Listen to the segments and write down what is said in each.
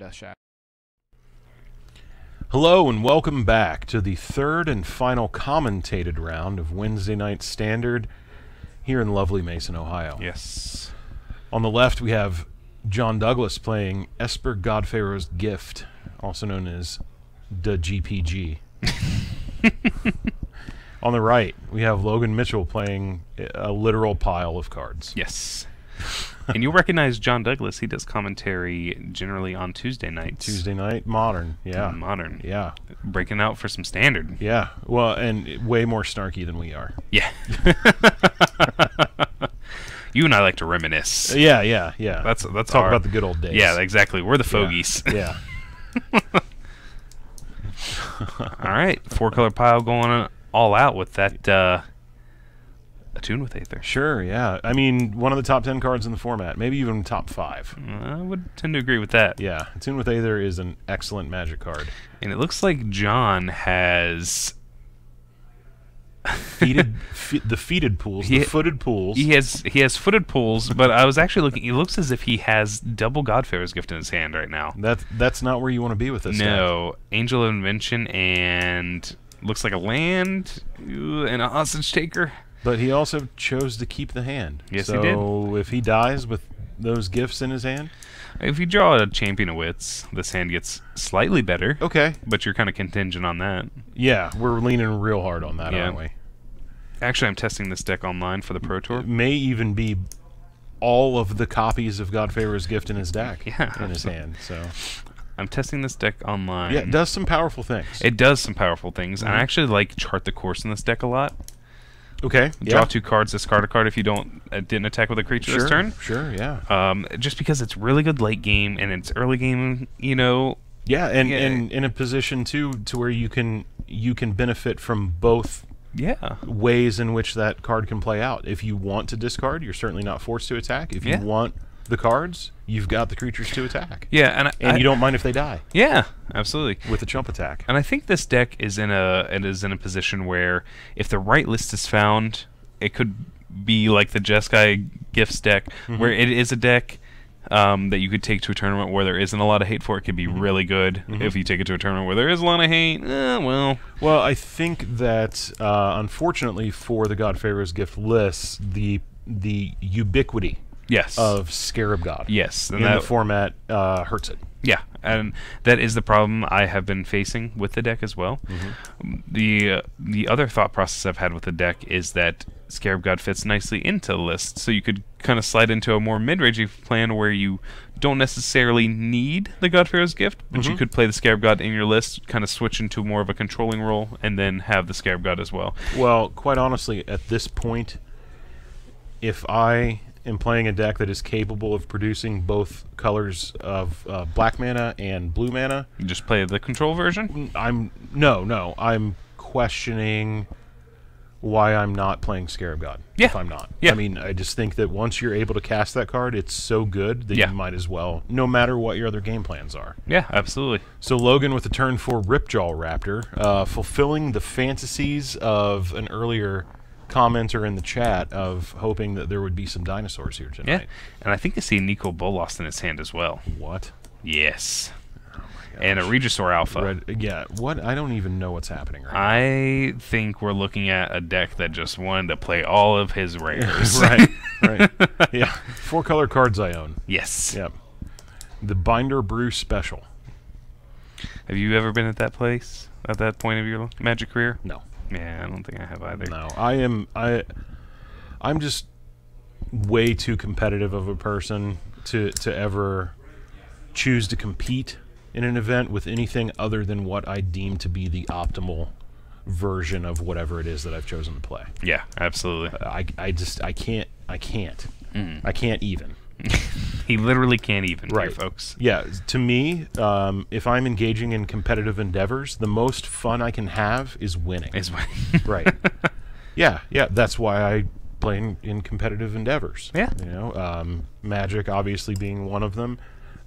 best shot. Hello and welcome back to the third and final commentated round of Wednesday Night Standard here in lovely Mason, Ohio. Yes. On the left we have John Douglas playing Esper Godpharaoh's Gift, also known as the GPG. On the right we have Logan Mitchell playing a literal pile of cards. Yes. And you'll recognize John Douglas. He does commentary generally on Tuesday nights. Tuesday night, modern, yeah. Modern. Yeah. Breaking out for some standard. Yeah, well, and way more snarky than we are. Yeah. You and I like to reminisce. Yeah. That's Talk about the good old days. Yeah, exactly. We're the fogies. Yeah. All right. Four-color pile going all out with that Attune with Aether. Sure, yeah. I mean, one of the top 10 cards in the format, maybe even top 5. I would tend to agree with that. Yeah, Attune with Aether is an excellent Magic card. And it looks like John has the footed pools. He has footed pools, but I was actually looking. It looks as if he has double Godpharaoh's Gift in his hand right now. That's not where you want to be with this. No, Angel of Invention and looks like a land and a hostage taker. But he also chose to keep the hand. Yes, he did. So if he dies with those gifts in his hand, if you draw a Champion of Wits, this hand gets slightly better. Okay. But you're kind of contingent on that. Yeah, we're leaning real hard on that, aren't we? Actually, I'm testing this deck online for the Pro Tour. It may even be all of the copies of Godpharaoh's Gift in his deck in his hand. So I'm testing this deck online. Yeah, it does some powerful things. It does some powerful things. And I actually like Chart the Course in this deck a lot. Okay. Draw 2 cards, discard a card if you didn't attack with a creature this turn. Sure, yeah. Just because it's really good late game and it's early game, you know. Yeah, and in a position to where you can benefit from both ways in which that card can play out. If you want to discard, you're certainly not forced to attack. If you want the cards, you've got the creatures to attack. Yeah, and you don't mind if they die. Yeah, absolutely. With a chump attack. And I think this deck is in a position where if the right list is found, it could be like the Jeskai Gifts deck, where it is a deck that you could take to a tournament where there isn't a lot of hate for. It could be really good. If you take it to a tournament where there is a lot of hate, well, I think that unfortunately for the Godpharaoh's Gift lists, the ubiquity of Scarab God in the format hurts it. Yeah, and that is the problem I have been facing with the deck as well. The other thought process I've had with the deck is that Scarab God fits nicely into the list, so you could kind of slide into a more mid-rangey plan where you don't necessarily need the Godpharaoh's Gift, but you could play the Scarab God in your list, kind of switch into more of a controlling role, and then have the Scarab God as well. Well, quite honestly, at this point, if I am playing a deck that is capable of producing both colors of black mana and blue mana, You just play the control version? I'm questioning why I'm not playing Scarab God. Yeah. If I'm not. Yeah. I mean, I just think that once you're able to cast that card, it's so good that you might as well, no matter what your other game plans are. Yeah, absolutely. So Logan with the turn 4 Ripjaw Raptor, fulfilling the fantasies of an earlier commenter in the chat of hoping that there would be some dinosaurs here tonight. Yeah, and I think I see Nico Bolas in his hand as well. What? Yes. And a Regisaur Alpha. What? I don't even know what's happening right now. I think we're looking at a deck that just wanted to play all of his rares. Right. Yeah. 4-color cards I own. Yes. Yep. The Binder Brew Special. Have you ever been at that place, at that point of your Magic career? No. Yeah, I don't think I have either. No. I'm just way too competitive of a person to ever choose to compete in an event with anything other than what I deem to be the optimal version of whatever it is that I've chosen to play. Yeah, absolutely. I can't. I can't even. He literally can't even, right, here, folks. Yeah, to me, if I'm engaging in competitive endeavors, the most fun I can have is winning. Right. Yeah, that's why I play in competitive endeavors. Yeah. You know, Magic obviously being one of them.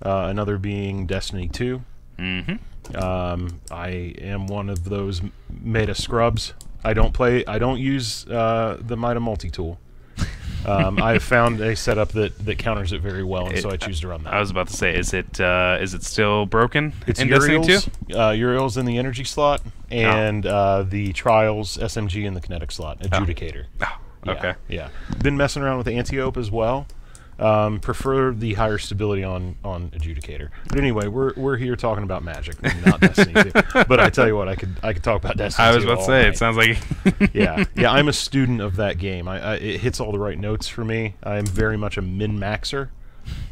Another being Destiny 2. I am one of those meta scrubs. I don't use the Mida multi-tool. I have found a setup that counters it very well, and so I choose to run that. I was about to say, is it still broken it's in Destiny 2? Uriel's in the energy slot, and the Trials SMG in the kinetic slot. Adjudicator. Oh. Okay. Yeah. Been messing around with Antiope as well. Prefer the higher stability on Adjudicator. But anyway, we're here talking about Magic, not Destiny 2. But I tell you what, I could talk about Destiny 2 I was about to say, night. it sounds like... yeah, I'm a student of that game. It hits all the right notes for me. I am very much a min-maxer.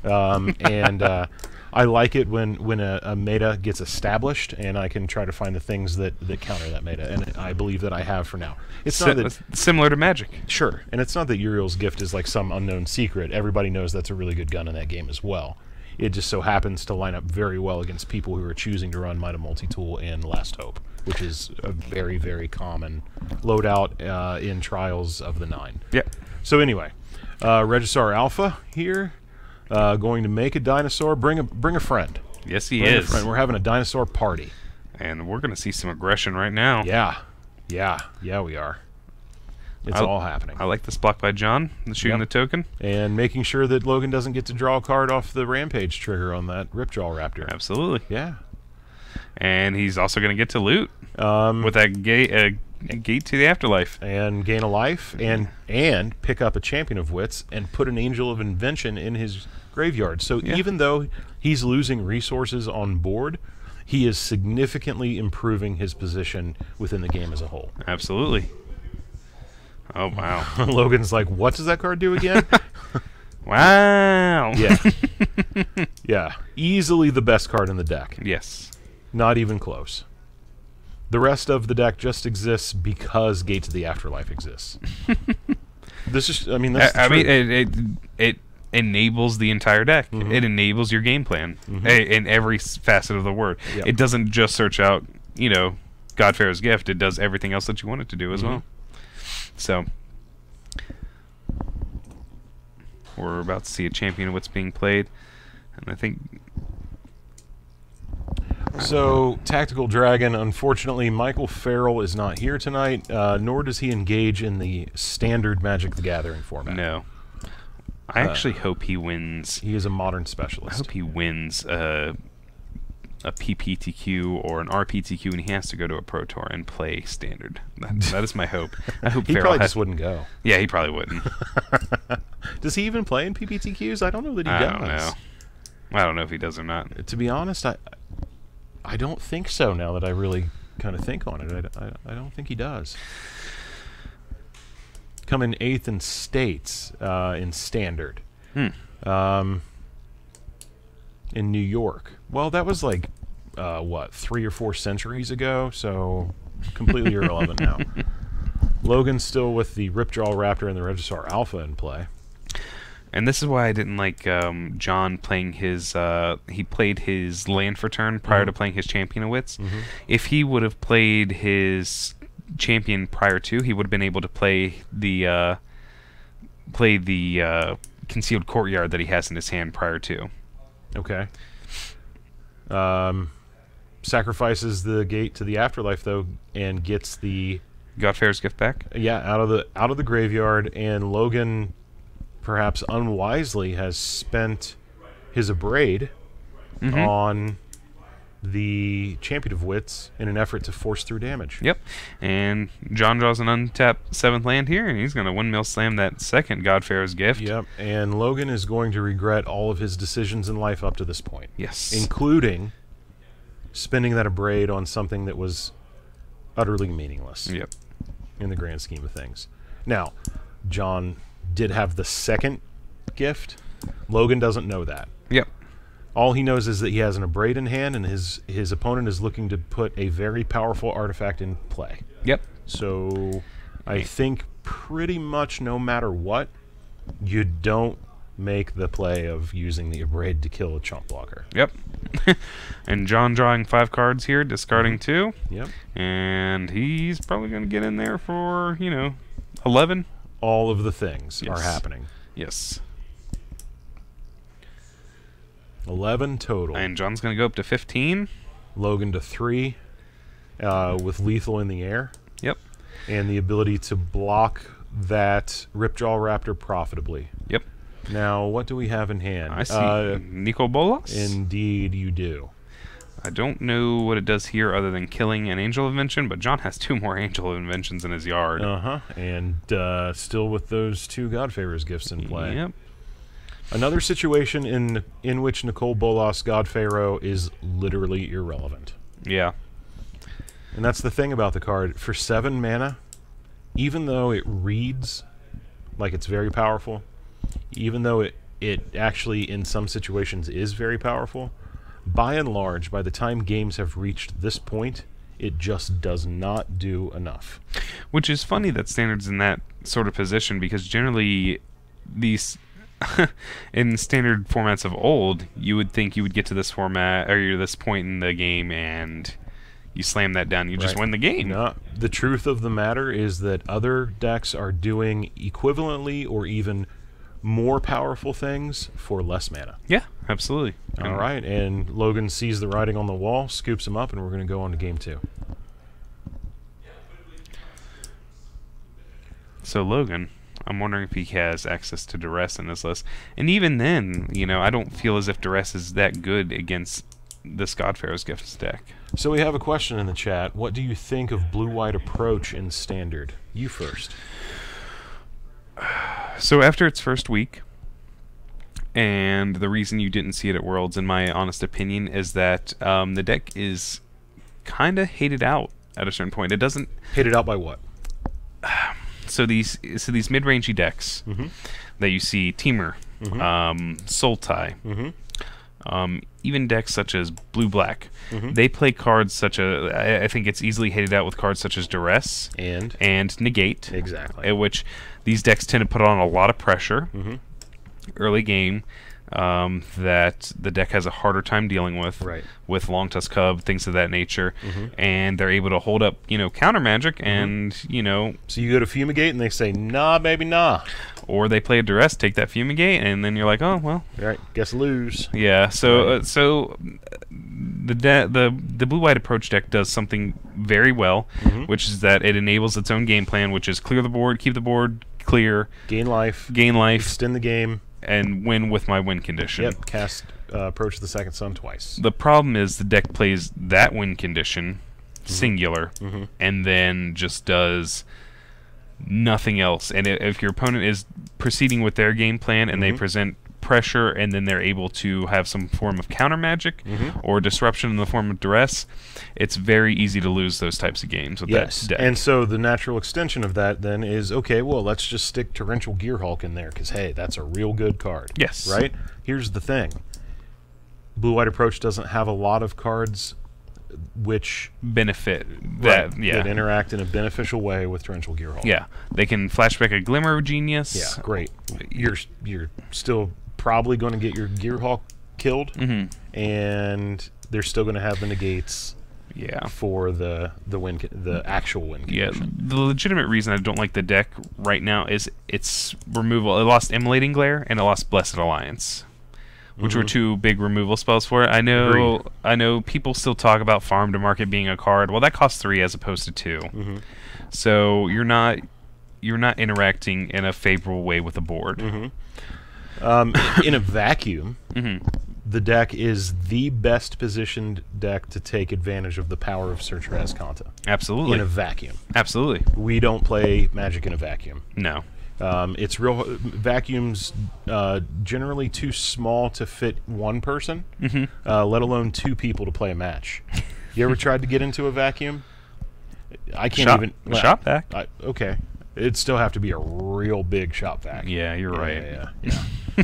And I like it when a meta gets established, and I can try to find the things that counter that meta, and I believe that I have for now. It's not that, similar to Magic. Sure, and it's not that Uriel's Gift is like some unknown secret. Everybody knows that's a really good gun in that game as well. It just so happens to line up very well against people who are choosing to run Might of Multi-Tool and Last Hope, which is a very, very common loadout in Trials of the 9. Yep. So anyway, Regisar Alpha here. Going to make a dinosaur. Bring a friend. Yes, he is. We're having a dinosaur party, and we're going to see some aggression right now. Yeah, we are. It's all happening. I like this block by John, shooting the token, and making sure that Logan doesn't get to draw a card off the Rampage trigger on that Ripjaw Raptor. Absolutely. Yeah, and he's also going to get to loot with that gate to the afterlife, and gain a life, and pick up a Champion of Wits and put an Angel of Invention in his graveyard. So even though he's losing resources on board, he is significantly improving his position within the game as a whole. Absolutely. Oh wow. Logan's like, what does that card do again? Wow. Yeah. Yeah. Easily the best card in the deck. Yes. Not even close. The rest of the deck just exists because Gate to the Afterlife exists. This is, I mean, that's it enables the entire deck. It enables your game plan in every facet of the word. Yep. It doesn't just search out, Godfarer's Gift. It does everything else that you want it to do as well. So we're about to see a Champion of What's being played, and I think. So, Tactical Dragon, unfortunately, Michael Farrell is not here tonight, nor does he engage in the standard Magic the Gathering format. No. I actually hope he wins. He is a modern specialist. I hope he wins a PPTQ or an RPTQ, and he has to go to a Pro Tour and play standard. That is my hope. I hope he Farrell probably just wouldn't go. Yeah, he probably wouldn't. Does he even play in PPTQs? I don't know that he does. I don't know if he does or not. To be honest, I don't think so now that I really kind of think on it. I don't think he does. Coming 8th in states in standard. In New York. Well, that was like, what, 3 or 4 centuries ago? So, completely irrelevant now. Logan's still with the Ripjaw Raptor and the Regisar Alpha in play. And this is why I didn't like John playing his... he played his land for turn prior to playing his Champion of Wits. If he would have played his champion prior to, he would have been able to play the Concealed Courtyard that he has in his hand prior to. Okay. Sacrifices the Gate to the Afterlife, though, and gets the... Godfarer's Gift back? Yeah, out of the graveyard, and Logan... perhaps unwisely has spent his Abrade on the Champion of Wits in an effort to force through damage. Yep. And John draws an untapped 7th land here, and he's going to windmill slam that second Godfarer's Gift. Yep. And Logan is going to regret all of his decisions in life up to this point. Yes. Including spending that Abrade on something that was utterly meaningless. Yep. In the grand scheme of things. Now, John did have the second gift. Logan doesn't know that. Yep. All he knows is that he has an Abrade in hand, and his opponent is looking to put a very powerful artifact in play. Yep. So I think pretty much no matter what, you don't make the play of using the Abrade to kill a chump blocker. Yep. And John drawing 5 cards here, discarding 2. Yep. And he's probably going to get in there for, 11. All of the things are happening. Yes. 11 total. And John's going to go up to 15. Logan to 3 with lethal in the air. Yep. And the ability to block that Ripjaw Raptor profitably. Yep. Now, what do we have in hand? I see Nico Bolas. Indeed, you do. I don't know what it does here other than killing an Angel of Invention, but John has 2 more Angel of Inventions in his yard. And still with those 2 Godfavor's gifts in play. Yep. Another situation in which Nicole Bolas Godpharaoh is literally irrelevant. Yeah. And that's the thing about the card. For 7 mana, even though it reads like it's very powerful, even though it actually in some situations is very powerful, by and large, by the time games have reached this point, it just does not do enough. Which is funny that Standard's in that sort of position, because generally these in Standard formats of old, you would think you would get to this format or this point in the game and you slam that down, you just win the game. No, the truth of the matter is that other decks are doing equivalently or even more powerful things for less mana. Yeah, absolutely. All right, and Logan sees the writing on the wall, scoops him up, and we're going to go on to game 2. So Logan, I'm wondering if he has access to Duress in his list. And even then, you know, I don't feel as if Duress is that good against this Godpharaoh's Gifts deck. So we have a question in the chat. What do you think of blue-white approach in Standard? You first. So after its first week, and the reason you didn't see it at Worlds, in my honest opinion, is that the deck is kind of hated out at a certain point. It doesn't... Hated out by what? So these mid-rangey decks that you see, Temur, Sultai, even decks such as Blue-Black, they play cards such as... I think it's easily hated out with cards such as Duress and Negate. Exactly. At which these decks tend to put on a lot of pressure early game that the deck has a harder time dealing with Long Tusk Cub, things of that nature, and they're able to hold up, you know, counter magic, and you know. So you go to Fumigate, and they say, "Nah, baby, nah." Or they play a Duress, take that Fumigate, and then you're like, "Oh well." Right, guess lose. Yeah. So the blue-white approach deck does something very well, which is that it enables its own game plan, which is clear the board, keep the board clear, gain life, extend the game, and win with my win condition. Yep, cast Approach the Second Sun twice. The problem is the deck plays that win condition singular, and then just does nothing else. And if your opponent is proceeding with their game plan and they present pressure, and then they're able to have some form of counter magic or disruption in the form of Duress, it's very easy to lose those types of games with that deck. And so the natural extension of that then is, okay, well, let's just stick Torrential Gearhulk in there, because, hey, that's a real good card. Yes. Right? Here's the thing. Blue-White Approach doesn't have a lot of cards which benefit that, that interact in a beneficial way with Torrential Gearhulk. Yeah. They can flashback a Glimmer of Genius. Yeah, great. You're still probably going to get your Gearhulk killed, and they're still going to have the negates for the actual win condition. The legitimate reason I don't like the deck right now is its removal. It lost Immolating Glare and it lost Blessed Alliance, which were 2 big removal spells for it. I know people still talk about Farm to Market being a card. Well, that costs 3 as opposed to 2. So you're not interacting in a favorable way with the board. In a vacuum, the deck is the best positioned deck to take advantage of the power of Searcher Azcanta. Absolutely. In a vacuum. Absolutely. We don't play Magic in a vacuum. No. It's real vacuums generally too small to fit one person, let alone 2 people to play a match. You ever tried to get into a vacuum? I can't shop vac. Okay. It'd still have to be a real big shop vac. Yeah, you're right.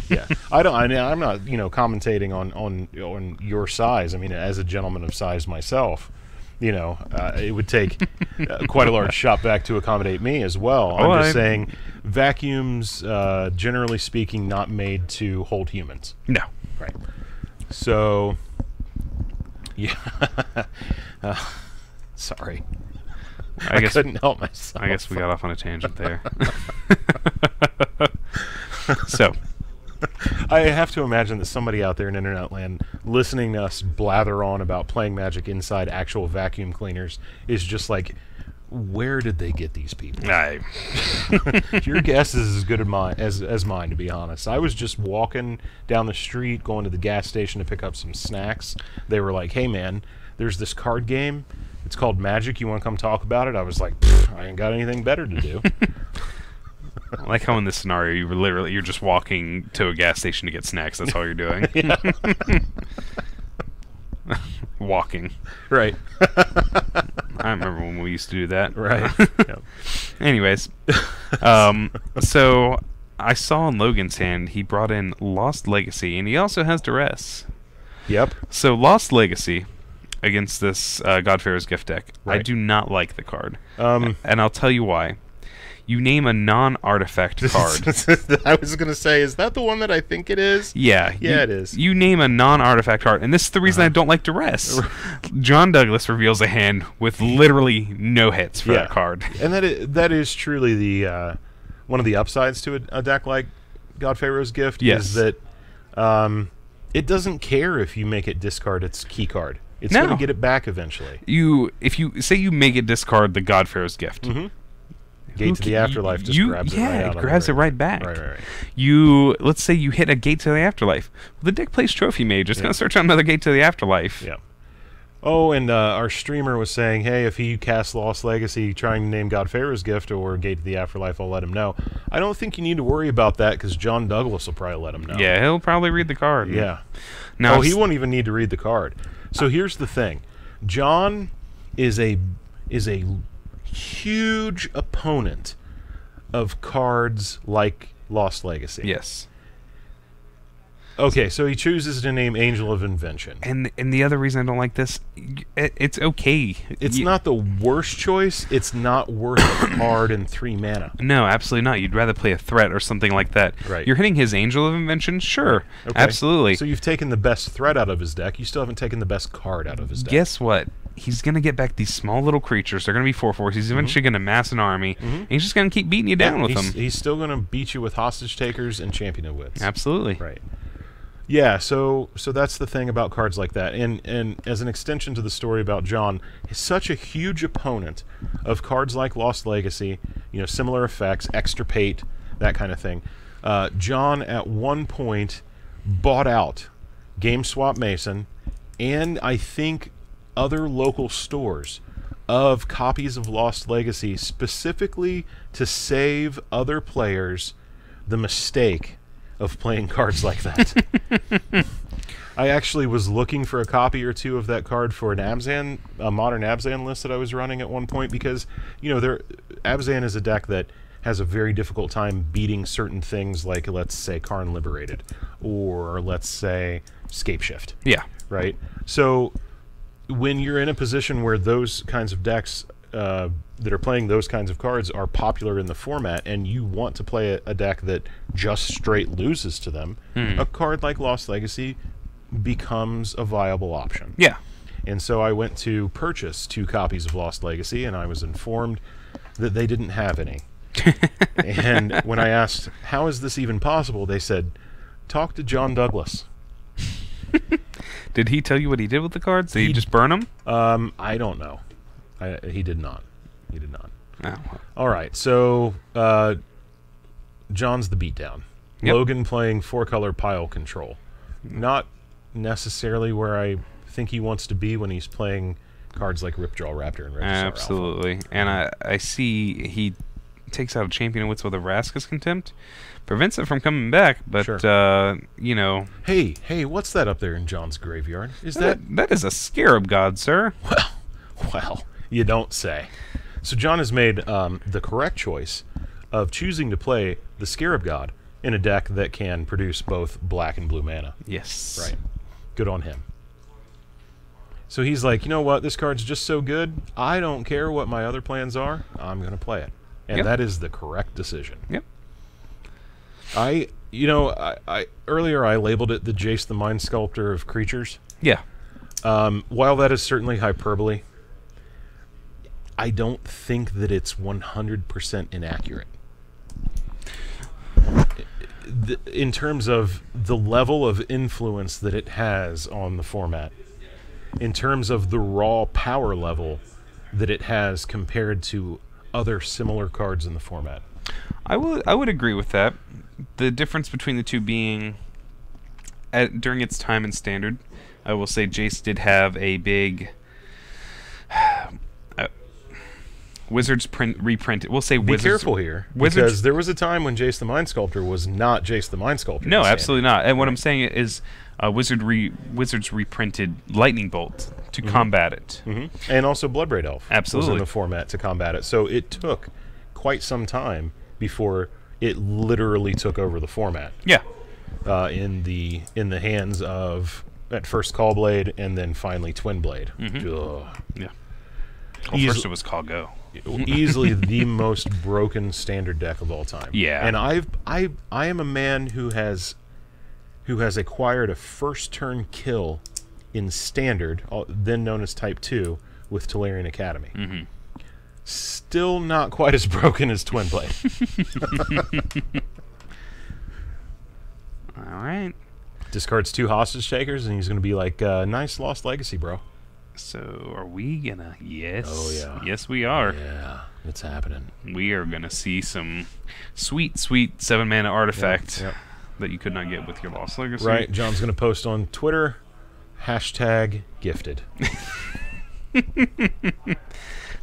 Yeah. I'm not, commentating on your size. I mean, as a gentleman of size myself, it would take quite a large shop vac to accommodate me as well. I'm just saying, vacuums, generally speaking, not made to hold humans. No. Right. So, yeah. Sorry. I couldn't help myself. I guess we got off on a tangent there. So, I have to imagine that somebody out there in internet land listening to us blather on about playing Magic inside actual vacuum cleaners is just like, where did they get these people? Your guess is as good as mine, to be honest. I was just walking down the street, going to the gas station to pick up some snacks. They were like, "Hey, man, there's this card game. It's called Magic. You want to come talk about it?" I was like, "I ain't got anything better to do." I like how in this scenario you're just walking to a gas station to get snacks. That's all you're doing. Walking. Right. I remember when we used to do that. Right. Yep. Anyways, so I saw in Logan's hand he brought in Lost Legacy, and he also has Duress. Yep. So Lost Legacy against this Godfarer's Gift deck. Right. I do not like the card, and I'll tell you why. You name a non-artifact card. I was going to say, is that the one that I think it is? Yeah. Yeah, it is. You name a non-artifact card, and this is the reason I don't like Duress. John Douglas reveals a hand with literally no hits for that card. And that is truly the one of the upsides to a deck like Godfarer's Gift, is that it doesn't care if you make it discard its key card. It's going to get it back eventually. If you say you make it discard the Godfarer's Gift, Gate to the Afterlife just grabs it right out. It grabs it right back. Right. Let's say you hit a Gate to the Afterlife. Well, the deck plays Trophy Mage. It's going to search on another Gate to the Afterlife. Yeah. Oh, and our streamer was saying, hey, if he casts Lost Legacy trying to name Godfarer's Gift or Gate to the Afterlife, I'll let him know. I don't think you need to worry about that because John Douglas will probably let him know. Yeah, he'll probably read the card. Yeah. Now he won't even need to read the card. So here's the thing. John is a huge opponent of cards like Lost Legacy. Yes. Okay, so he chooses to name Angel of Invention. And the other reason I don't like this, it's okay. It's not the worst choice. It's not worth a card in 3 mana. No, absolutely not. You'd rather play a threat or something like that. Right. You're hitting his Angel of Invention? Sure. Okay. Absolutely. So you've taken the best threat out of his deck. You still haven't taken the best card out of his deck. Guess what? He's going to get back these small little creatures. They're going to be 4/4s. He's eventually going to mass an army. And he's just going to keep beating you down with them. He's still going to beat you with Hostage Takers and Champion of Wits. Absolutely. Right. Yeah, so that's the thing about cards like that. And as an extension to the story about John, he's such a huge opponent of cards like Lost Legacy, similar effects, Extirpate, that kind of thing. John, at one point, bought out GameSwap Mason and I think other local stores of copies of Lost Legacy specifically to save other players the mistake of playing cards like that. I actually was looking for a copy or two of that card for a modern Abzan list that I was running at one point because, Abzan is a deck that has a very difficult time beating certain things like, let's say, Karn Liberated, or let's say, Scapeshift. Yeah. Right? So when you're in a position where those kinds of decks that are playing those kinds of cards are popular in the format, and you want to play a deck that just straight loses to them, a card like Lost Legacy becomes a viable option. Yeah. And so I went to purchase 2 copies of Lost Legacy, and I was informed that they didn't have any. And when I asked, how is this even possible, they said, talk to John Douglas. Did he tell you what he did with the cards? Did he just burn them? I don't know. He did not. He did not. Oh. All right, so John's the beatdown. Yep. Logan playing 4-color pile control. Not necessarily where I think he wants to be when he's playing cards like Ripjaw Raptor and Regisaur Absolutely. Alpha. And I see he takes out a Champion of Wits with a Vraska's Contempt. Prevents it from coming back, but, sure. Hey, what's that up there in John's graveyard? Is that is a Scarab God, sir. Well, you don't say. So John has made the correct choice of choosing to play the Scarab God in a deck that can produce both black and blue mana. Yes. Right. Good on him. So he's like, you know what? This card's just so good, I don't care what my other plans are. I'm going to play it. And that is the correct decision. Yep. Earlier I labeled it the Jace the Mind Sculptor of creatures. Yeah. While that is certainly hyperbole, I don't think that it's 100% inaccurate. In terms of the level of influence that it has on the format, in terms of the raw power level, that it has compared to other similar cards in the format. I would agree with that. The difference between the two being during its time in Standard, I will say Jace did have a big Wizards reprinted. We'll say Be Wizards. careful here, because there was a time when Jace the Mind Sculptor was not Jace the Mind Sculptor. No, absolutely not. And what I'm saying is, Wizards reprinted Lightning Bolt to combat it, and also Bloodbraid Elf. Absolutely, was in the format to combat it. So it took quite some time before it literally took over the format. Yeah, in the hands of at first Callblade and then finally Twinblade. Yeah. Well, first it was Call Go. Easily the most broken Standard deck of all time. Yeah. And I am a man who has acquired a first turn kill in Standard, then known as Type 2, with Tolarian Academy. Still not quite as broken as Twinblade. All right. Discards 2 hostage takers, and he's going to be like, nice Lost Legacy, bro. So are we gonna? Yes. Oh yeah. Yes, we are. Yeah, it's happening. We are gonna see some sweet 7-mana artifact that you could not get with your Lost Legacy. Right. John's gonna post on Twitter, #gifted.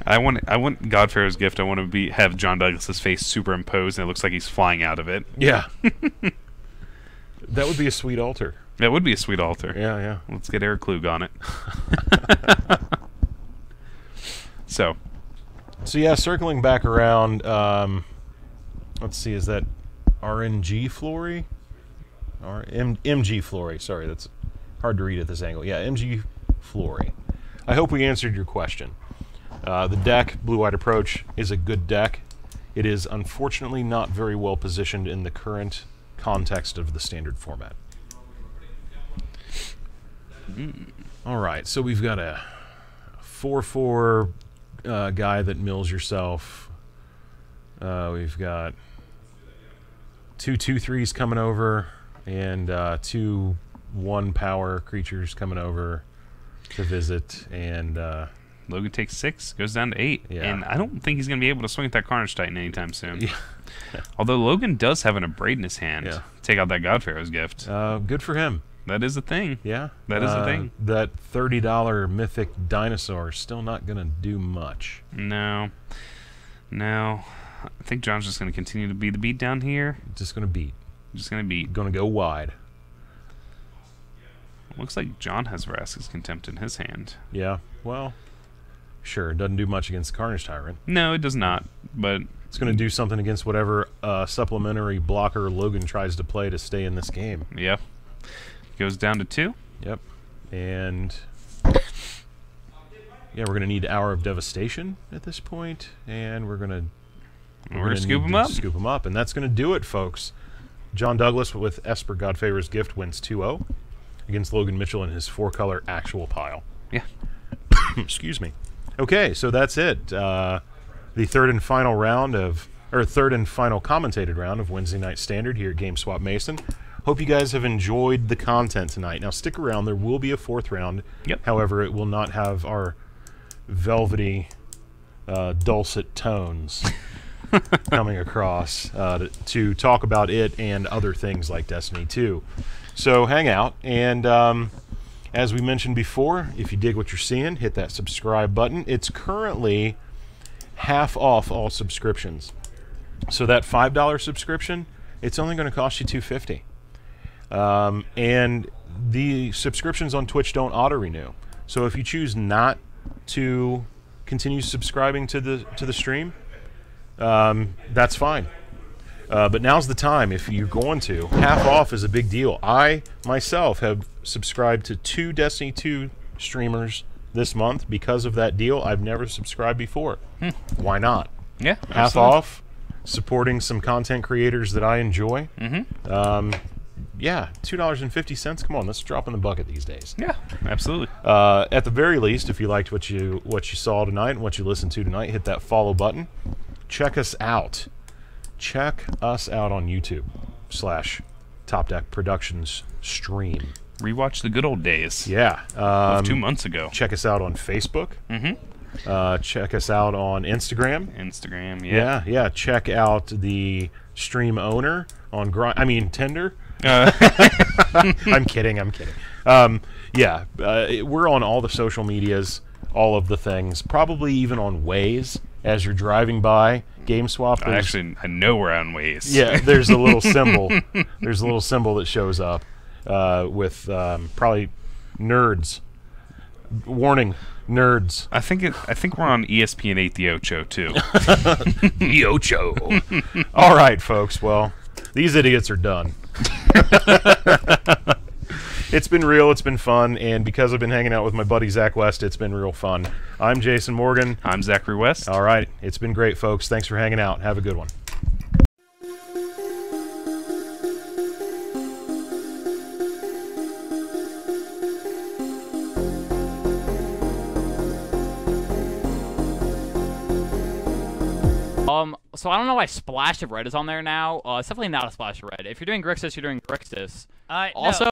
I want Godfarrow's gift. I want to have John Douglas's face superimposed, and it looks like he's flying out of it. Yeah. That would be a sweet altar. That would be a sweet altar. Yeah, yeah. Let's get Eric Klug on it. So yeah, circling back around, let's see, is that RNG Flory? MG Flory, sorry, that's hard to read at this angle. Yeah, MG Flory. I hope we answered your question. The deck, Blue-White Approach, is a good deck. It is unfortunately not very well positioned in the current context of the Standard format. Alright, so we've got a 4/4 guy that mills yourself. We've got 2 2/3s coming over, and 2 1-power creatures coming over to visit, and Logan takes 6, goes down to 8, and I don't think he's going to be able to swing at that Carnage Titan anytime soon. Yeah. Although Logan does have an Abrade in his hand. Yeah. Take out that Godfarrow's gift. Good for him. That is a thing. Yeah. That is a thing. That $30 mythic dinosaur is still not going to do much. No. No. I think John's just going to continue to be the beat down here. Just going to beat. Just going to beat. Going to go wide. Looks like John has Vraska's Contempt in his hand. Yeah. Well, sure. It doesn't do much against the Carnage Tyrant. No, it does not. But it's going to do something against whatever supplementary blocker Logan tries to play to stay in this game. Yep. Goes down to 2. Yep. And yeah, we're going to need Hour of Devastation at this point, and we're going to scoop him up. Scoop him up, and that's going to do it, folks. John Douglas with Esper Godfavor's Gift wins 2-0 against Logan Mitchell in his 4-color actual pile. Yeah. Excuse me. Okay, so that's it. The third and final commentated round of Wednesday Night Standard here at GameSwap Mason. Hope you guys have enjoyed the content tonight. Now stick around. There will be a 4th round. Yep. However, it will not have our velvety, dulcet tones coming across to talk about it and other things like Destiny 2. So hang out. And as we mentioned before, if you dig what you're seeing, hit that subscribe button. It's currently half off all subscriptions. So that $5 subscription, it's only going to cost you $2.50. And the subscriptions on Twitch don't auto-renew. So if you choose not to continue subscribing to the stream, that's fine. But now's the time if you're going to. Half off is a big deal. I, myself, have subscribed to 2 Destiny 2 streamers this month because of that deal. I've never subscribed before. Why not? Yeah, half off, supporting some content creators that I enjoy. Yeah, $2.50. Come on, let's drop in the bucket these days. Yeah, absolutely. At the very least, if you liked what you saw tonight and what you listened to tonight, hit that follow button. Check us out. Check us out on YouTube /Top Deck Productions stream. Rewatch the good old days. Yeah. Of 2 months ago. Check us out on Facebook. Check us out on Instagram. Yeah. Check out the stream owner on Tinder. I'm kidding. Yeah, we're on all the social medias, all of the things. Probably even on Waze as you're driving by. GameSwap. I know we're on Waze. Yeah, there's a little symbol. There's a little symbol that shows up with probably nerds. Warning, nerds. I think we're on ESPN 8 The Ocho too. The Ocho. All right, folks. Well, these idiots are done. It's been real. It's been fun, and because I've been hanging out with my buddy Zach West, it's been real fun. I'm Jason Morgan. I'm Zachary West. All right, it's been great, folks. Thanks for hanging out. Have a good one. So I don't know why Splash of Red is on there now. It's definitely not a Splash of Red. If you're doing Grixis, you're doing Grixis. Also,